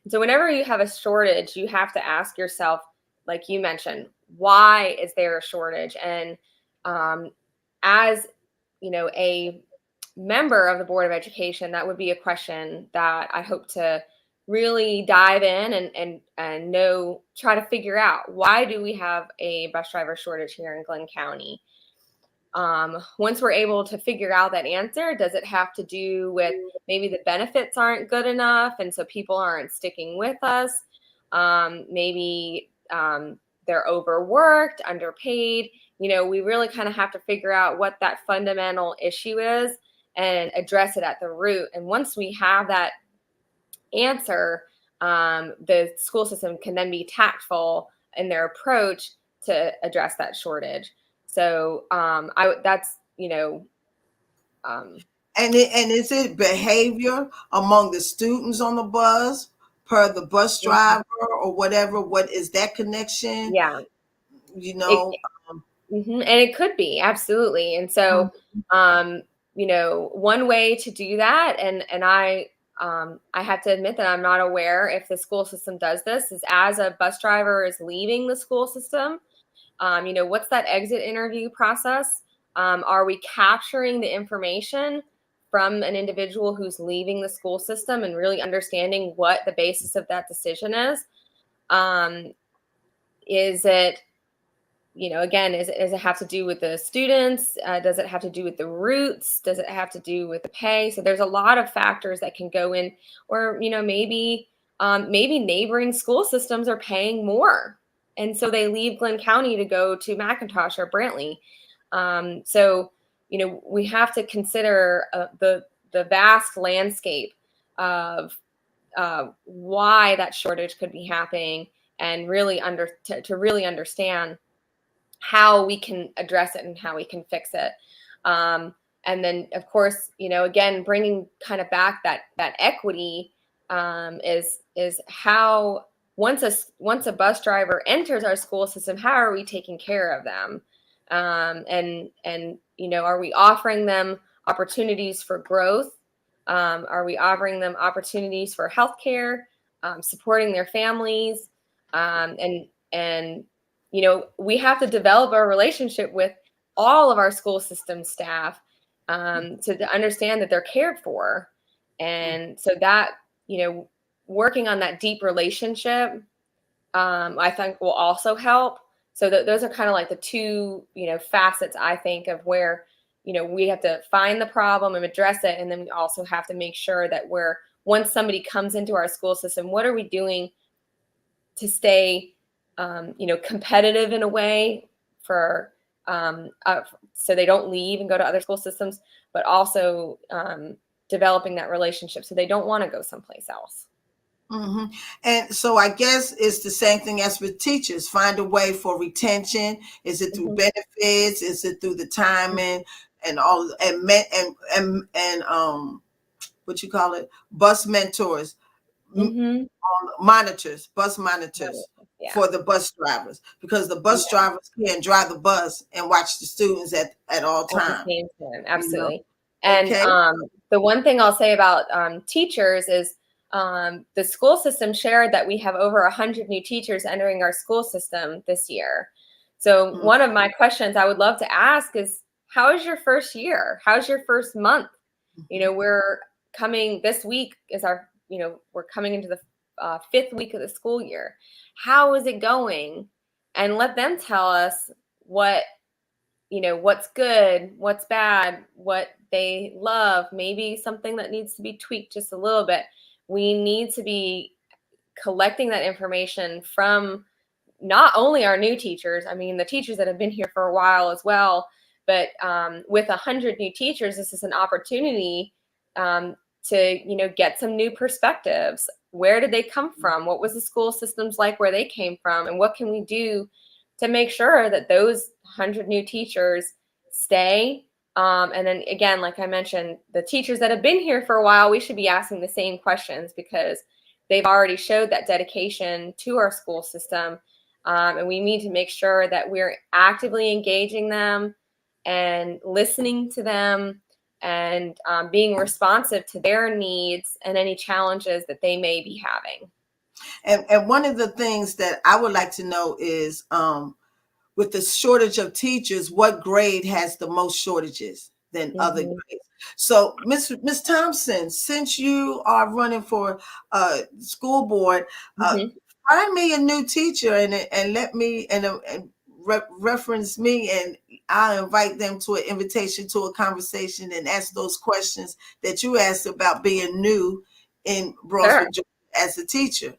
So whenever you have a shortage, you have to ask yourself, like you mentioned, why is there a shortage? And as a member of the Board of Education, that would be a question that I hope to really dive in and try to figure out, why do we have a bus driver shortage here in Glynn County? Once we're able to figure out that answer, does it have to do with maybe the benefits aren't good enough and so people aren't sticking with us? Maybe they're overworked, underpaid. We really kind of have to figure out what that fundamental issue is and address it at the root. And once we have that answer, the school system can then be tactful in their approach to address that shortage. So that's. And is it behavior among the students on the bus per the bus driver or whatever? What is that connection? Yeah. And it could be, absolutely. And so, one way to do that, and I have to admit that I'm not aware if the school system does this, is as a bus driver is leaving the school system, what's that exit interview process? Are we capturing the information from an individual who's leaving the school system and really understanding what the basis of that decision is? Is it, again, does it have to do with the students? Does it have to do with the routes? Does it have to do with the pay? So there's a lot of factors that can go in, or, maybe neighboring school systems are paying more. And so they leave Glynn County to go to McIntosh or Brantley. So, we have to consider the vast landscape of why that shortage could be happening, and really to really understand how we can address it and how we can fix it. And then, of course, again, bringing kind of back that equity is how once a bus driver enters our school system, how are we taking care of them? And are we offering them opportunities for growth? Are we offering them opportunities for healthcare, supporting their families? And we have to develop a relationship with all of our school system staff to understand that they're cared for. And so that, working on that deep relationship, I think will also help. So those are kind of like the two, facets, I think, of where, we have to find the problem and address it. And then we also have to make sure that once somebody comes into our school system, what are we doing to stay, competitive in a way for, so they don't leave and go to other school systems, but also developing that relationship so they don't want to go someplace else. Mm-hmm. And so I guess it's the same thing as with teachers. Find a way for retention. Is it through benefits? Is it through the timing and all and what you call it? Bus mentors, bus monitors for the bus drivers, because the bus drivers can't drive the bus and watch the students at all times. Absolutely. And the one thing I'll say about teachers is, the school system shared that we have over 100 new teachers entering our school system this year. So one of my questions I would love to ask is, how is your first year? How's your first month? We're coming this week is our, we're coming into the 5th week of the school year. How is it going? And let them tell us what's good, what's bad, what they love, maybe something that needs to be tweaked just a little bit. We need to be collecting that information from not only our new teachers, the teachers that have been here for a while as well, but with 100 new teachers, this is an opportunity to, get some new perspectives. Where did they come from? What was the school systems like where they came from? And what can we do to make sure that those 100 new teachers stay? And then again, like I mentioned, the teachers that have been here for a while, we should be asking the same questions because they've already showed that dedication to our school system. And we need to make sure that we're actively engaging them and listening to them and being responsive to their needs and any challenges that they may be having. And one of the things that I would like to know is, with the shortage of teachers, what grade has the most shortages? than other grades. So, Miss Thompson, since you are running for school board, find me a new teacher and let me and reference me, and I'll invite them to an invitation to a conversation and ask those questions that you asked about being new in Brunswick, Georgia, as a teacher.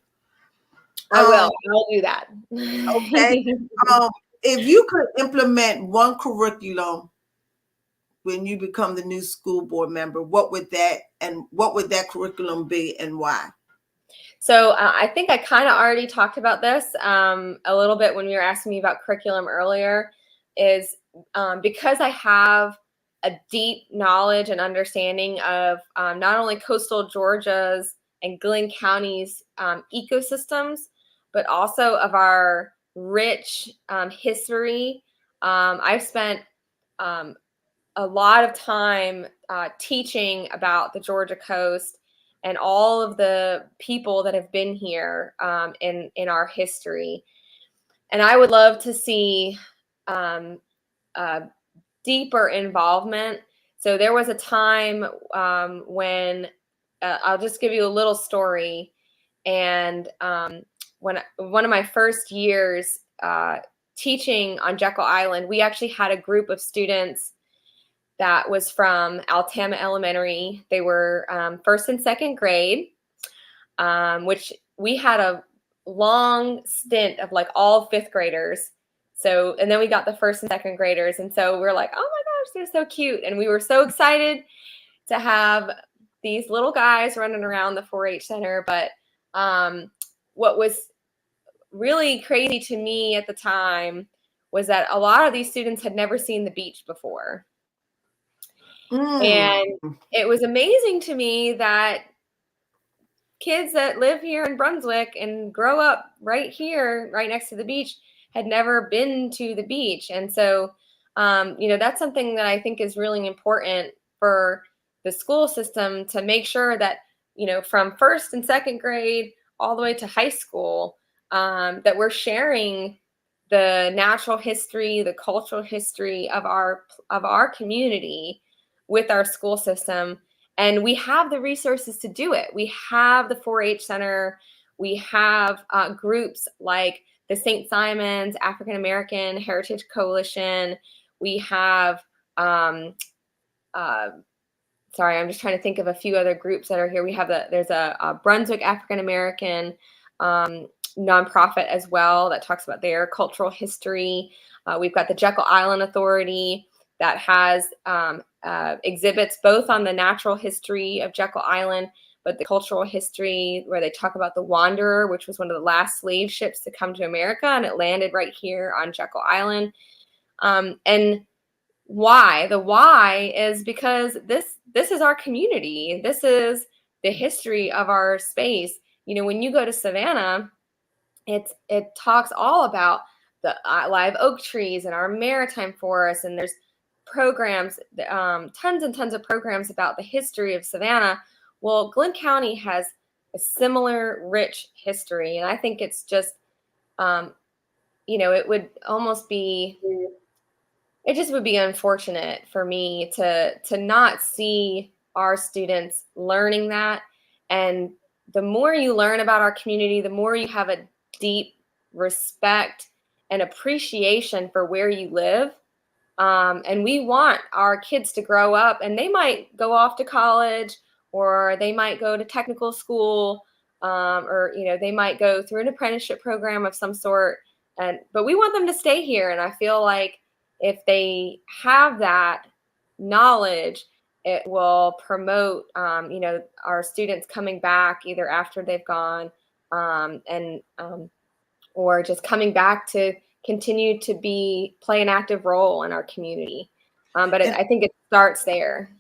I will. I'll do that. Okay. If you could implement one curriculum when you become the new school board member, what would that curriculum be and why? So I think I kind of already talked about this a little bit when you were asking me about curriculum earlier, is because I have a deep knowledge and understanding of not only coastal Georgia's and Glynn County's ecosystems, but also of our rich history. I've spent a lot of time teaching about the Georgia coast and all of the people that have been here in our history. And I would love to see deeper involvement. So there was a time when I'll just give you a little story. And when one of my first years teaching on Jekyll Island, we actually had a group of students that was from Altama Elementary. They were first and second grade, which we had a long stint of like all fifth graders. So, and then we got the first and second graders. And so we're like, oh my gosh, they're so cute. And we were so excited to have these little guys running around the 4-H center. But what was really crazy to me at the time was that a lot of these students had never seen the beach before. And it was amazing to me that kids that live here in Brunswick and grow up right here, right next to the beach, had never been to the beach. And so, that's something that I think is really important for the school system to make sure that, from first and second grade all the way to high school, that we're sharing the natural history, the cultural history of our community with our school system. And we have the resources to do it. We have the 4-H Center. We have groups like the St. Simon's African American Heritage Coalition. We have, sorry, I'm just trying to think of a few other groups that are here. We have there's a Brunswick African American nonprofit as well that talks about their cultural history. We've got the Jekyll Island Authority that has exhibits both on the natural history of Jekyll Island, but the cultural history, where they talk about the Wanderer, which was one of the last slave ships to come to America, and it landed right here on Jekyll Island. And why? The why is because this is our community. This is the history of our space. When you go to Savannah, it talks all about the live oak trees and our maritime forests, and there's programs, tons and tons of programs about the history of Savannah. Well, Glynn County has a similar rich history, and I think it's just, it would almost be, it just would be unfortunate for me to not see our students learning that. And the more you learn about our community, the more you have a deep respect and appreciation for where you live. And we want our kids to grow up, and they might go off to college, or they might go to technical school, or they might go through an apprenticeship program of some sort. But we want them to stay here. And I feel like if they have that knowledge, it will promote, our students coming back either after they've gone, or just coming back to continue to play an active role in our community. But I think it starts there.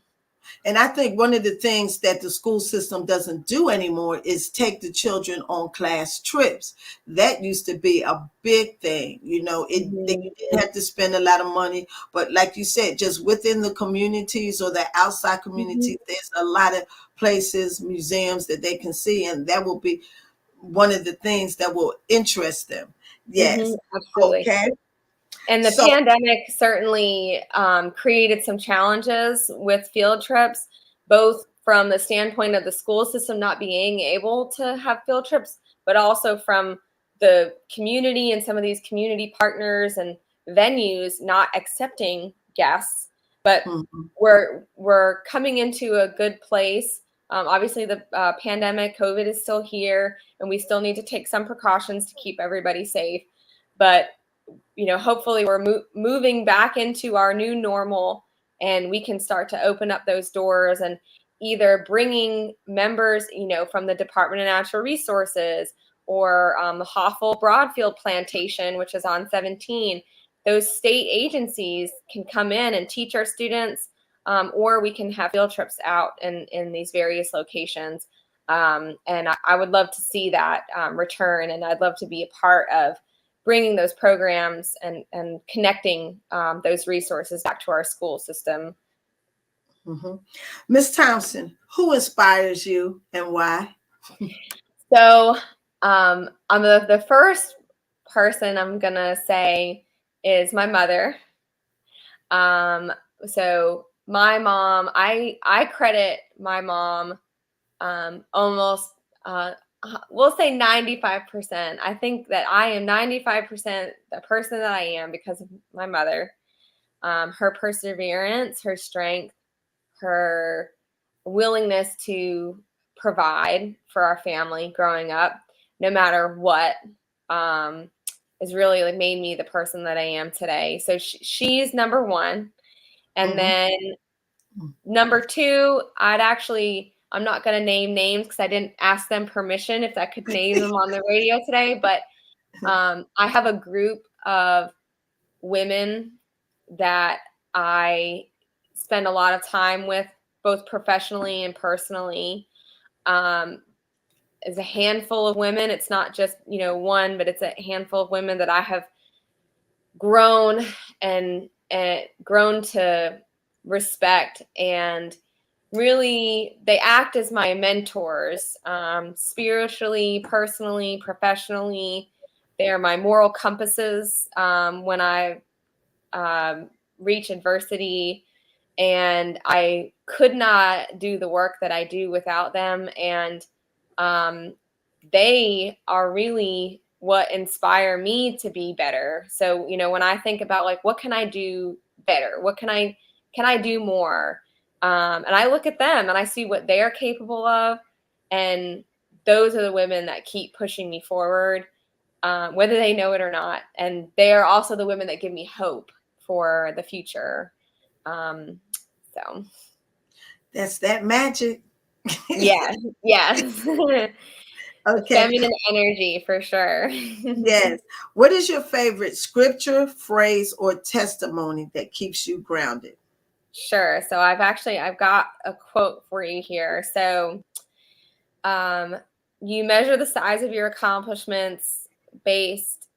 And I think one of the things that the school system doesn't do anymore is take the children on class trips. That used to be a big thing. They didn't have to spend a lot of money, but like you said, just within the communities or the outside communities, there's a lot of places, museums that they can see, and that will be one of the things that will interest them. Yes. Absolutely. Okay. And the So, pandemic certainly created some challenges with field trips, both from the standpoint of the school system not being able to have field trips, but also from the community and some of these community partners and venues not accepting guests. But mhm, we're coming into a good place. Obviously, the pandemic, COVID is still here, and we still need to take some precautions to keep everybody safe. But hopefully we're moving back into our new normal, and we can start to open up those doors and either bringing members, from the Department of Natural Resources or the Hoffel Broadfield Plantation, which is on 17. Those state agencies can come in and teach our students, or we can have field trips out in these various locations. And I would love to see that return, and I'd love to be a part of bringing those programs and connecting those resources back to our school system. mhm. Miss Thompson, who inspires you and why? So I'm the first person I'm gonna say is my mother. So my mom, I credit my mom almost we'll say 95%. I think that I am 95% the person that I am because of my mother. Her perseverance, her strength, her willingness to provide for our family growing up, no matter what, has really like made me the person that I am today. So she's number one. And Mhm. then number two, I'm not going to name names because I didn't ask them permission if I could name them on the radio today, but I have a group of women that I spend a lot of time with, both professionally and personally. It's a handful of women. It's not just, one, but it's a handful of women that I have grown and grown to respect, and really they act as my mentors, spiritually, personally, professionally. They are my moral compasses when I reach adversity, and I could not do the work that I do without them. And they are really what inspire me to be better. So, when I think about like, what can I do better? What can I do more? And I look at them and I see what they are capable of. And those are the women that keep pushing me forward, whether they know it or not. And they are also the women that give me hope for the future. So That's that magic. yeah, yes. Okay. Feminine energy for sure. Yes. What is your favorite scripture, phrase, or testimony that keeps you grounded? Sure. So I've got a quote for you here. So um you measure the size of your accomplishments based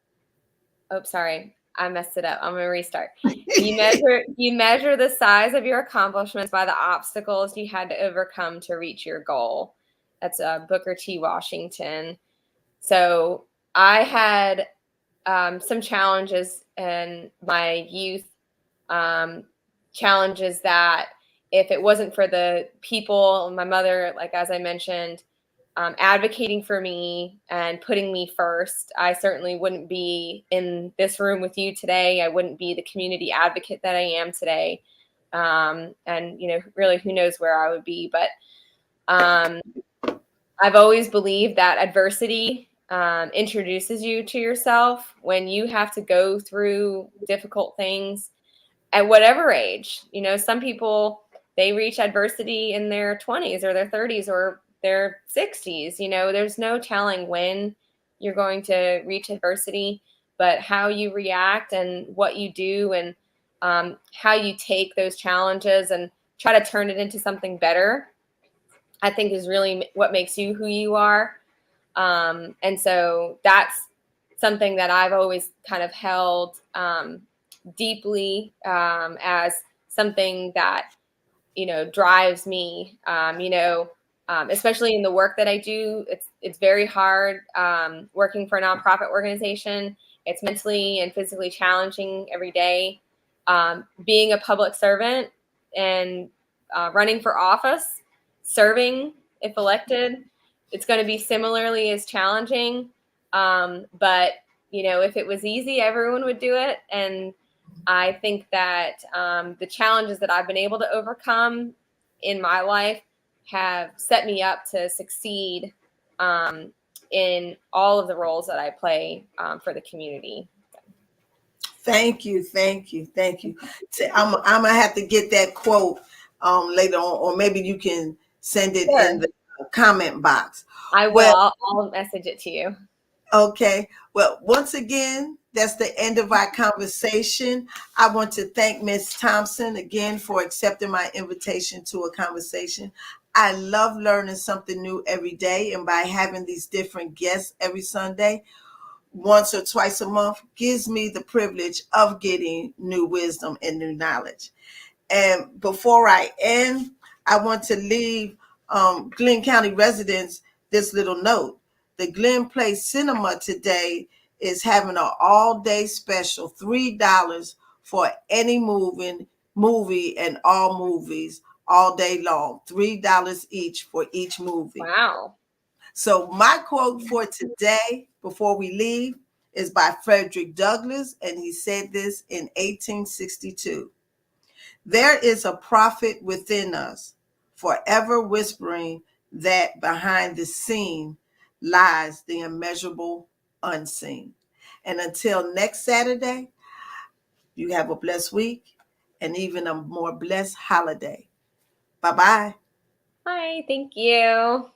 oh sorry, I messed it up. I'm gonna restart. You measure the size of your accomplishments by the obstacles you had to overcome to reach your goal. That's Booker T. Washington. So I had some challenges in my youth, um, challenges that if it wasn't for the people, my mother, like as I mentioned, advocating for me and putting me first, I certainly wouldn't be in this room with you today. I wouldn't be the community advocate that I am today. And, really who knows where I would be. But I've always believed that adversity introduces you to yourself when you have to go through difficult things at whatever age. Some people, they reach adversity in their 20s or their 30s or their 60s. There's no telling when you're going to reach adversity, but how you react and what you do, and how you take those challenges and try to turn it into something better, I think is really what makes you who you are. And so that's something that I've always kind of held deeply, as something that, drives me, especially in the work that I do. It's very hard working for a nonprofit organization. It's mentally and physically challenging every day. Being a public servant and running for office, serving if elected, it's going to be similarly as challenging. But if it was easy, everyone would do it. And I think that the challenges that I've been able to overcome in my life have set me up to succeed in all of the roles that I play for the community. Thank you, thank you, thank you. I'm gonna have to get that quote later on, or maybe you can send it in Sure. the comment box. I will. Well, I'll message it to you. okay. Well, once again, that's the end of our conversation. I want to thank Ms. Thompson again for accepting my invitation to a conversation. I love learning something new every day, and by having these different guests every Sunday, once or twice a month, gives me the privilege of getting new wisdom and new knowledge. And before I end, I want to leave Glynn County residents this little note. The Glynn Place Cinema today is having an all-day special, $3 for any movie and all movies all day long. $3 each for each movie. Wow. So my quote for today, before we leave, is by Frederick Douglass, and he said this in 1862. There is a prophet within us, forever whispering that behind the scene lies the immeasurable unseen. And until next Saturday, you have a blessed week and even a more blessed holiday. Bye-bye. Hi, thank you.